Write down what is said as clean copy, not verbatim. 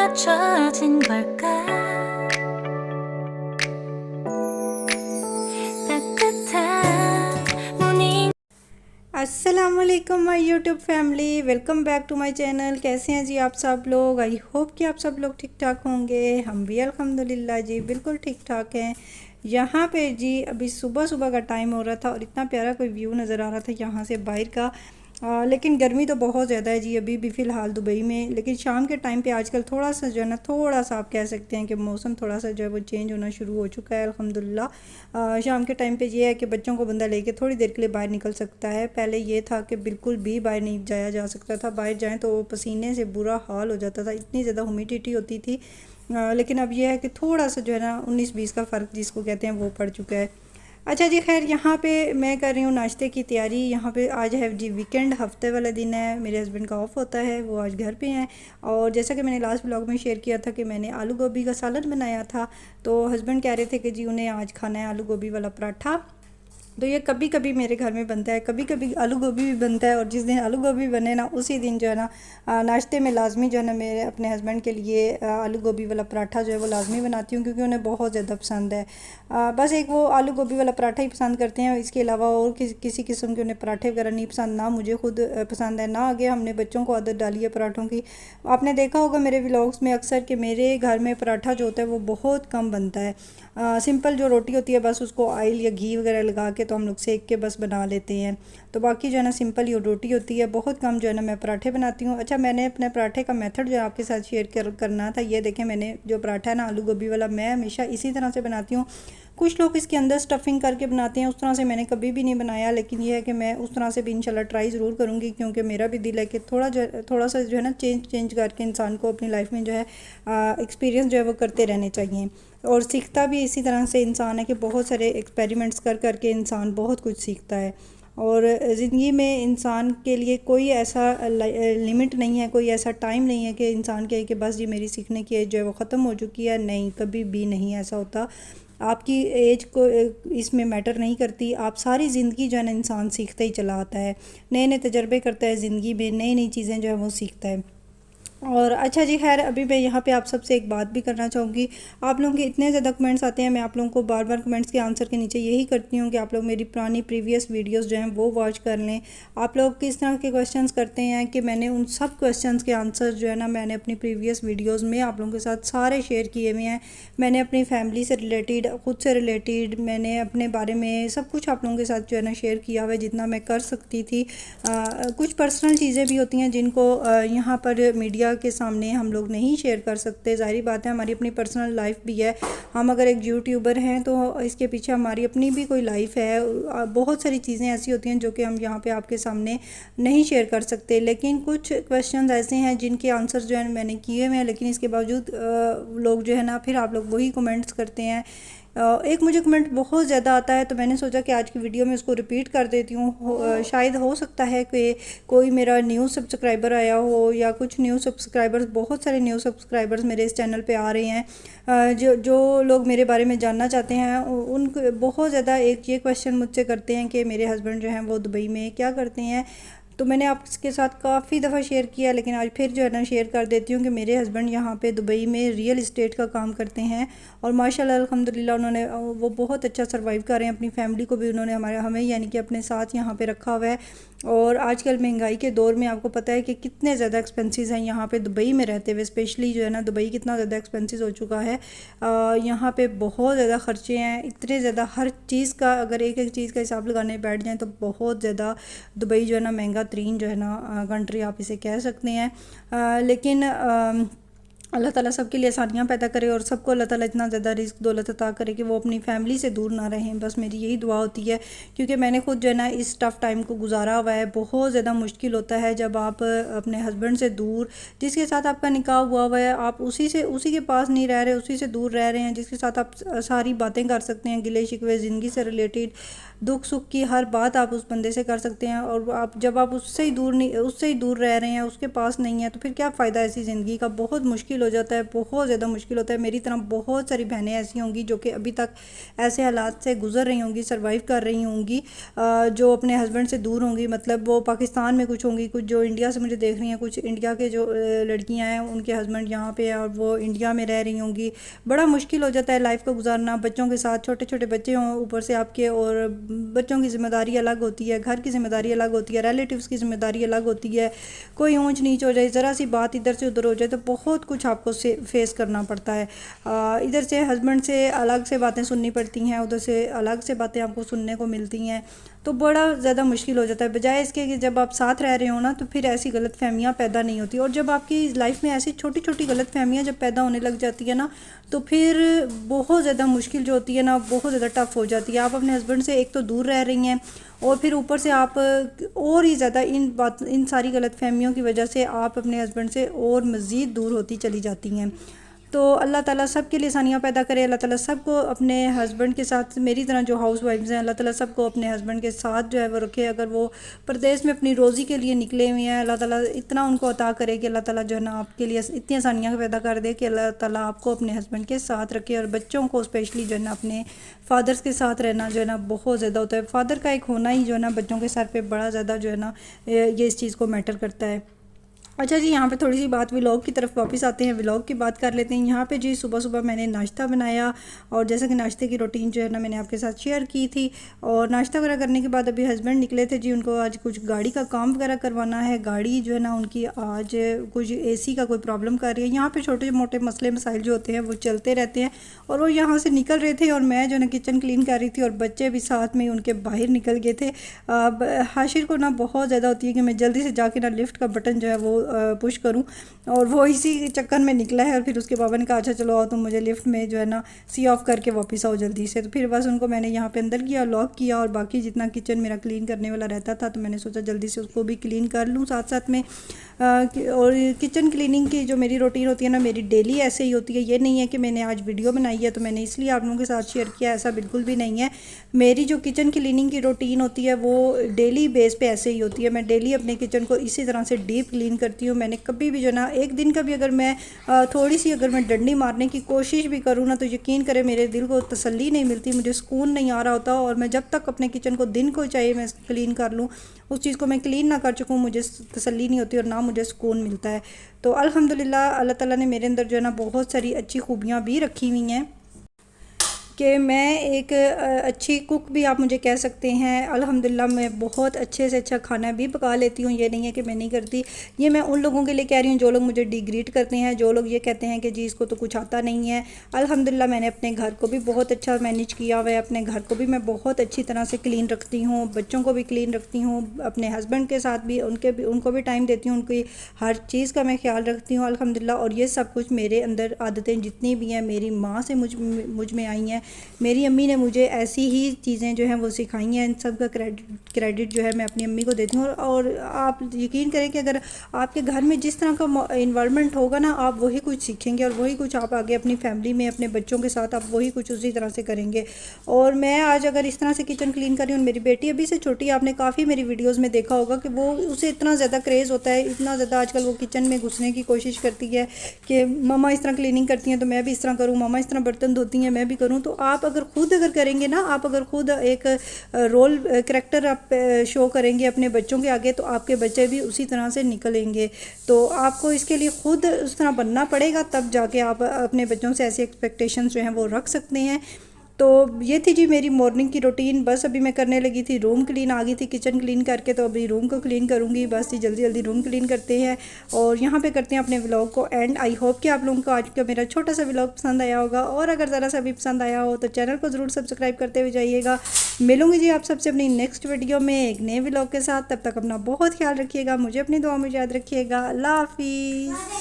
맞춰진 걸까? 따뜻한 모닝 अस्सलामुअलैकुम my YouTube family, welcome back to my channel. कैसे हैं जी आप सब लोग? आई होप कि आप सब लोग ठीक ठाक होंगे। हम भी अल्हम्दुलिल्लाह जी बिल्कुल ठीक ठाक हैं। यहाँ पे जी अभी सुबह सुबह का टाइम हो रहा था और इतना प्यारा कोई व्यू नज़र आ रहा था यहाँ से बाहर का। लेकिन गर्मी तो बहुत ज़्यादा है जी अभी भी फ़िलहाल दुबई में। लेकिन शाम के टाइम पे आजकल थोड़ा सा जो है ना, थोड़ा सा आप कह सकते हैं कि मौसम थोड़ा सा जो है वो चेंज होना शुरू हो चुका है अल्हम्दुलिल्लाह। शाम के टाइम पे ये है कि बच्चों को बंदा लेके थोड़ी देर के लिए बाहर निकल सकता है। पहले ये था कि बिल्कुल भी बाहर नहीं जाया जा सकता था, बाहर जाएँ तो पसीने से बुरा हाल हो जाता था, इतनी ज़्यादा ह्यूमिडिटी होती थी। लेकिन अब यह है कि थोड़ा सा जो है ना 19-20 का फ़र्क जिसको कहते हैं वो पड़ चुका है। अच्छा जी, खैर यहाँ पे मैं कर रही हूँ नाश्ते की तैयारी। यहाँ पे आज है जी वीकेंड, हफ्ते वाला दिन है, मेरे हस्बैंड का ऑफ होता है, वो आज घर पे हैं। और जैसा कि मैंने लास्ट व्लॉग में शेयर किया था कि मैंने आलू गोभी का सालन बनाया था, तो हस्बैंड कह रहे थे कि जी उन्हें आज खाना है आलू गोभी वाला पराठा। तो ये कभी कभी मेरे घर में बनता है, कभी कभी आलू गोभी भी बनता है। और जिस दिन आलू गोभी बने ना उसी दिन जो है ना नाश्ते में लाजमी जो है ना मेरे अपने हस्बैंड के लिए आलू गोभी वाला पराठा जो है वो लाजमी बनाती हूँ, क्योंकि उन्हें बहुत ज़्यादा पसंद है। बस एक वो आलू गोभी वाला पराठा ही पसंद करते हैं, इसके अलावा और किसी किस्म के उन्हें पराठे वगैरह नहीं पसंद। ना मुझे खुद पसंद है, ना आगे हमने बच्चों को आदत डाली है पराठों की। आपने देखा होगा मेरे व्लॉग्स में अक्सर कि मेरे घर में पराठा जो होता है वो बहुत कम बनता है। सिंपल जो रोटी होती है बस उसको ऑयल या घी वगैरह लगा के तो हम लोग सेक के बस बना लेते हैं। तो बाकी जो है ना सिंपल ही रोटी होती है, बहुत कम जो है ना मैं पराठे बनाती हूँ। अच्छा, मैंने अपने पराठे का मेथड जो है आपके साथ शेयर करना था। ये देखें, मैंने जो पराठा है ना आलू गोभी वाला, मैं हमेशा इसी तरह से बनाती हूँ। कुछ लोग इसके अंदर स्टफिंग करके बनाते हैं, उस तरह से मैंने कभी भी नहीं बनाया। लेकिन यह है कि मैं उस तरह से भी इंशाल्लाह ट्राई ज़रूर करूँगी, क्योंकि मेरा भी दिल है कि थोड़ा सा जो है ना चेंज करके इंसान को अपनी लाइफ में जो है एक्सपीरियंस जो है वो करते रहने चाहिए। और सीखता भी इसी तरह से इंसान है कि बहुत सारे एक्सपेरिमेंट्स कर करके इंसान बहुत कुछ सीखता है। और ज़िंदगी में इंसान के लिए कोई ऐसा लिमिट नहीं है, कोई ऐसा टाइम नहीं है कि इंसान कहे कि बस जी मेरी सीखने की एज जो है वो ख़त्म हो चुकी है। नहीं, कभी भी नहीं ऐसा होता। आपकी एज को इसमें मैटर नहीं करती। आप सारी ज़िंदगी जो है ना इंसान सीखता ही चला आता है, नए नए तजर्बे करता है ज़िंदगी में, नई नई चीज़ें जो है वो सीखता है। और अच्छा जी, खैर अभी मैं यहाँ पे आप सबसे एक बात भी करना चाहूँगी। आप लोगों के इतने ज़्यादा कमेंट्स आते हैं, मैं आप लोगों को बार बार कमेंट्स के आंसर के नीचे यही करती हूँ कि आप लोग मेरी पुरानी प्रीवियस वीडियोस जो हैं वो वॉच कर लें। आप लोग किस तरह के क्वेश्चंस करते हैं कि मैंने उन सब क्वेश्चंस के आंसर जो है ना मैंने अपनी प्रीवियस वीडियोज़ में आप लोगों के साथ सारे शेयर किए हुए हैं। मैंने अपनी फैमिली से रिलेटेड, ख़ुद से रिलेटेड, मैंने अपने बारे में सब कुछ आप लोगों के साथ जो है ना शेयर किया हुआ है जितना मैं कर सकती थी। कुछ पर्सनल चीज़ें भी होती हैं जिनको यहाँ पर मीडिया के सामने हम लोग नहीं शेयर कर सकते। ज़ाहिर बात है, हमारी अपनी पर्सनल लाइफ भी है। हम अगर एक यूट्यूबर हैं तो इसके पीछे हमारी अपनी भी कोई लाइफ है। बहुत सारी चीज़ें ऐसी होती हैं जो कि हम यहाँ पे आपके सामने नहीं शेयर कर सकते। लेकिन कुछ क्वेश्चंस ऐसे हैं जिनके आंसर जो है मैंने किए हुए हैं, लेकिन इसके बावजूद लोग जो है ना फिर आप लोग वही कमेंट्स करते हैं। एक मुझे कमेंट बहुत ज़्यादा आता है, तो मैंने सोचा कि आज की वीडियो में उसको रिपीट कर देती हूँ। शायद हो सकता है कि कोई मेरा न्यू सब्सक्राइबर आया हो, या कुछ न्यू सब्सक्राइबर्स, बहुत सारे न्यू सब्सक्राइबर्स मेरे इस चैनल पे आ रहे हैं। जो लोग मेरे बारे में जानना चाहते हैं उन बहुत ज़्यादा एक ये क्वेश्चन मुझसे करते हैं कि मेरे हस्बैंड जो हैं वो दुबई में क्या करते हैं। तो मैंने आपके साथ काफ़ी दफ़ा शेयर किया, लेकिन आज फिर जो है ना शेयर कर देती हूँ कि मेरे हस्बैंड यहाँ पे दुबई में रियल इस्टेट का काम करते हैं। और माशाल्लाह अल्हम्दुलिल्लाह उन्होंने वो बहुत अच्छा सर्वाइव कर रहे हैं। अपनी फैमिली को भी उन्होंने हमें यानी कि अपने साथ यहाँ पे रखा हुआ है। और आजकल महंगाई के दौर में आपको पता है कि कितने ज़्यादा एक्सपेंसेस हैं यहाँ पे दुबई में रहते हुए। स्पेशली जो है ना दुबई कितना ज़्यादा एक्सपेंसेस हो चुका है। यहाँ पे बहुत ज़्यादा ख़र्चे हैं, इतने ज़्यादा हर चीज़ का, अगर एक एक चीज़ का हिसाब लगाने बैठ जाएँ तो बहुत ज़्यादा दुबई जो है ना महंगा तरीन जो है ना कंट्री आप इसे कह सकते हैं। लेकिन अल्लाह ताला सबके लिए आसानियाँ पैदा करे और सबको अल्लाह ताला इतना ज़्यादा रिस्क दौलत अता करे कि वो अपनी फैमिली से दूर ना रहें। बस मेरी यही दुआ होती है, क्योंकि मैंने खुद जो है ना इस टफ़ टाइम को गुजारा हुआ है। बहुत ज़्यादा मुश्किल होता है जब आप अपने हस्बैंड से दूर, जिसके साथ आपका निकाह हुआ है, आप उसी के पास नहीं रह रहे, उसी से दूर रह रहे हैं, जिसके साथ आप सारी बातें कर सकते हैं, गिले शिकवे ज़िंदगी से रिलेटेड, दुख सुख की हर बात आप उस बंदे से कर सकते हैं। और आप जब आप उससे ही दूर रह रहे हैं, उसके पास नहीं है, तो फिर क्या फ़ायदा ऐसी ज़िंदगी का। बहुत मुश्किल हो जाता है, बहुत ज़्यादा मुश्किल होता है। मेरी तरह बहुत सारी बहनें ऐसी होंगी जो कि अभी तक ऐसे हालात से गुजर रही होंगी, सर्वाइव कर रही होंगी, जो अपने हस्बैंड से दूर होंगी। मतलब वो पाकिस्तान में कुछ होंगी, कुछ जो इंडिया से मुझे देख रही हैं, कुछ इंडिया के जो लड़कियां हैं उनके हस्बैंड यहाँ पे हैं और वो इंडिया में रह रही होंगी। बड़ा मुश्किल हो जाता है लाइफ को गुजारना बच्चों के साथ। छोटे छोटे बच्चे हों ऊपर से आपके, और बच्चों की ज़िम्मेदारी अलग होती है, घर की ज़िम्मेदारी अलग होती है, रिलेटिव्स की ज़िम्मेदारी अलग होती है। कोई ऊंच नीच हो जाए, ज़रा सी बात इधर से उधर हो जाए, तो बहुत कुछ आपको फेस करना पड़ता है। इधर से हस्बैंड से अलग से बातें सुननी पड़ती हैं, उधर से अलग से बातें आपको सुनने को मिलती हैं, तो बड़ा ज़्यादा मुश्किल हो जाता है। बजाय इसके कि जब आप साथ रह रहे हो ना, तो फिर ऐसी गलत फहमियाँ पैदा नहीं होती। और जब आपकी लाइफ में ऐसी छोटी छोटी गलत फहमियाँ जब पैदा होने लग जाती है ना, तो फिर बहुत ज़्यादा मुश्किल जो होती है ना, बहुत ज़्यादा टफ हो जाती है। आप अपने हस्बैंड से एक तो दूर रह रही हैं, और फिर ऊपर से आप और ही ज़्यादा इन सारी गलत फहमियों की वजह से आप अपने हस्बैंड से और मज़ीद दूर होती चली जाती हैं। तो अल्लाह ताला सब के लिए आसानियाँ पैदा करे। अल्लाह ताला सबको अपने हस्बैंड के साथ, मेरी तरह जो हाउस वाइफ्स हैं, अल्लाह ताला सबको अपने हस्बैंड के साथ जो है वो रखे। अगर वो परदेश में अपनी रोज़ी के लिए निकले हुए हैं, अल्लाह ताला इतना उनको अता करे कि अल्लाह ताला जो है ना आपके लिए इतनी आसानियाँ पैदा कर दे कि अल्लाह ताला आपको अपने हस्बैंड के साथ रखे। और बच्चों को स्पेशली जो है ना अपने फादर्स के साथ रहना जो है ना बहुत ज़्यादा होता है। फादर का एक होना ही जो है ना बच्चों के सर पे बड़ा ज़्यादा जो है ना ये इस चीज़ को मैटर करता है। अच्छा जी, यहाँ पे थोड़ी सी बात व्लॉग की तरफ वापस आते हैं, व्लॉग की बात कर लेते हैं। यहाँ पे जी सुबह सुबह मैंने नाश्ता बनाया, और जैसे कि नाश्ते की रूटीन जो है ना मैंने आपके साथ शेयर की थी। और नाश्ता वगैरह करने के बाद अभी हस्बैंड निकले थे जी, उनको आज कुछ गाड़ी का काम वगैरह करवाना है। गाड़ी जो है ना उनकी आज कुछ AC का कोई प्रॉब्लम कर रही है। यहाँ पर छोटे मोटे मसले मसाइल जो होते हैं वो चलते रहते हैं। और वो यहाँ से निकल रहे थे, और मैं जो है ना किचन क्लीन कर रही थी, और बच्चे भी साथ में उनके बाहर निकल गए थे। हाशिर को ना बहुत ज़्यादा होती है कि मैं जल्दी से जाके ना लिफ्ट का बटन जो है वो पुश करूं, और वो इसी चक्कर में निकला है। और फिर उसके बाबा ने कहा अच्छा चलो आओ तुम मुझे लिफ्ट में जो है ना सी ऑफ करके वापस आओ जल्दी से। तो फिर बस उनको मैंने यहाँ पे अंदर किया, लॉक किया, और बाकी जितना किचन मेरा क्लीन करने वाला रहता था तो मैंने सोचा जल्दी से उसको भी क्लीन कर लूँ साथ साथ में। और किचन क्लीनिंग की जो मेरी रूटीन होती है ना, मेरी डेली ऐसे ही होती है। ये नहीं है कि मैंने आज वीडियो बनाई है तो मैंने इसलिए आप लोगों के साथ शेयर किया, ऐसा बिल्कुल भी नहीं है। मेरी जो किचन क्लीनिंग की रूटीन होती है वो डेली बेस पे ऐसे ही होती है। मैं डेली अपने किचन को इसी तरह से डीप क्लीन करती हूँ। मैंने कभी भी जो ना एक दिन का भी अगर मैं थोड़ी सी अगर मैं डंडी मारने की कोशिश भी करूँ ना, तो यकीन करें मेरे दिल को तसल्ली नहीं मिलती, मुझे सुकून नहीं आ रहा होता। और मैं जब तक अपने किचन को दिन को चाहिए मैं क्लीन कर लूँ, उस चीज़ को मैं क्लीन ना कर चुकूँ, मुझे तसल्ली नहीं होती और ना मुझे सुकून मिलता है। तो अल्हम्दुलिल्लाह अल्लाह ताला ने मेरे अंदर जो है ना बहुत सारी अच्छी खूबियाँ भी रखी हुई हैं कि मैं एक अच्छी कुक भी आप मुझे कह सकते हैं। अल्हम्दुलिल्लाह मैं बहुत अच्छे से अच्छा खाना भी पका लेती हूँ, ये नहीं है कि मैं नहीं करती। ये मैं उन लोगों के लिए कह रही हूँ जो लोग मुझे डिग्रेड करते हैं, जो लोग ये कहते हैं कि जी इसको तो कुछ आता नहीं है। अल्हम्दुलिल्लाह मैंने अपने घर को भी बहुत अच्छा मैनेज किया हुआ है। अपने घर को भी मैं बहुत अच्छी तरह से क्लीन रखती हूँ, बच्चों को भी क्लीन रखती हूँ, अपने हस्बैंड के साथ भी उनको भी टाइम देती हूँ, उनकी हर चीज़ का मैं ख्याल रखती हूँ अल्हम्दुलिल्लाह। और ये सब कुछ मेरे अंदर आदतें जितनी भी हैं मेरी माँ से मुझ में आई हैं। मेरी अम्मी ने मुझे ऐसी ही चीज़ें जो हैं वो सिखाई हैं। इन सब का क्रेडिट जो है मैं अपनी अम्मी को देती हूँ। और आप यकीन करें कि अगर आपके घर में जिस तरह का इन्वायरमेंट होगा ना, आप वही कुछ सीखेंगे और वही कुछ आप आगे अपनी फैमिली में अपने बच्चों के साथ आप वही कुछ उसी तरह से करेंगे। और मैं आज अगर इस तरह से किचन क्लीन कर रही हूँ, मेरी बेटी अभी से छोटी, आपने काफ़ी मेरी वीडियोज़ में देखा होगा कि वो उसे इतना ज़्यादा क्रेज़ होता है, इतना ज़्यादा आजकल वो किचन में घुसने की कोशिश करती है कि मम्मा इस तरह क्लीनिंग करती हैं तो मैं भी इस तरह करूँ, मम्मा इस तरह बर्तन धोती हैं मैं भी करूँ। तो आप अगर खुद अगर करेंगे ना, आप अगर खुद एक रोल करैक्टर आप शो करेंगे अपने बच्चों के आगे, तो आपके बच्चे भी उसी तरह से निकलेंगे। तो आपको इसके लिए खुद उस तरह बनना पड़ेगा, तब जाके आप अपने बच्चों से ऐसी एक्सपेक्टेशंस जो हैं वो रख सकते हैं। तो ये थी जी मेरी मॉर्निंग की रूटीन। बस अभी मैं करने लगी थी रूम क्लीन, आ गई थी किचन क्लीन करके, तो अभी रूम को क्लीन करूँगी। बस जी जल्दी जल्दी रूम क्लीन करते हैं और यहाँ पे करते हैं अपने व्लॉग को एंड। आई होप कि आप लोगों को आज का मेरा छोटा सा व्लॉग पसंद आया होगा, और अगर ज़रा सा भी पसंद आया हो तो चैनल को ज़रूर सब्सक्राइब करते हुए जाइएगा। मिलूँगी जी आप सबसे अपनी नेक्स्ट वीडियो में एक नए व्लॉग के साथ। तब तक अपना बहुत ख्याल रखिएगा, मुझे अपनी दुआ में याद रखिएगा। अल्लाह हाफिज़।